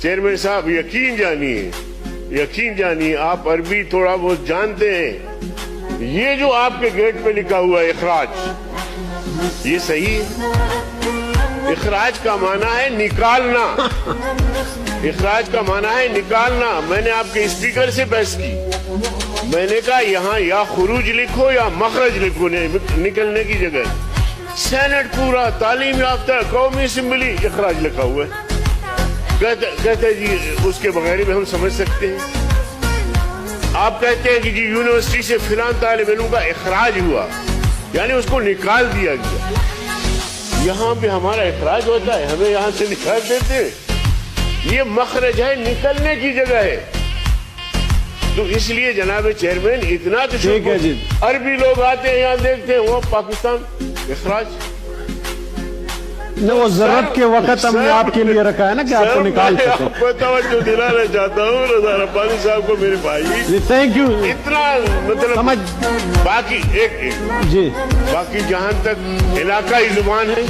Chairman صاحب یقین جانیے آپ عربی تھوڑا بہت جانتے ہیں. یہ جو آپ کے گیٹ پہ لکھا ہوا ہے اخراج، یہ صحیح ہے؟ اخراج کا معنی ہے نکالنا. اخراج کا معنی ہے نکالنا. میں نے آپ کے اسپیکر سے بحث کی، میں نے کہا یہاں یا خروج لکھو یا مخرج لکھو، نکلنے کی جگہ. سینٹ پورا تعلیم یافتہ قومی اسمبلی اخراج لکھا ہوا ہے. کہتے جی اس کے بغیر بھی ہم سمجھ سکتے ہیں. آپ کہتے ہیں کہ جی یونیورسٹی سے فلاں طالب علم کا اخراج ہوا، یعنی اس کو نکال دیا گیا. یہاں پہ ہمارا اخراج ہوتا ہے، ہمیں یہاں سے نکال دیتے ہیں. یہ مخرج ہے، نکلنے کی جگہ ہے. تو اس لیے جناب چیئرمین اتنا تو عربی لوگ آتے ہیں یہاں دیکھتے ہیں وہ پاکستان اخراج. وہ ضرورت کے وقت ہم نے آپ کے لیے رکھا ہے نا کہ آپ کو نکال سکتے. آپ کو توجہ دلانا چاہتا ہوں رضا ربانی صاحب کو، میرے بھائی تھینک یو. اتنا مطلب باقی ایک جی باقی جہاں تک علاقائی زبان ہے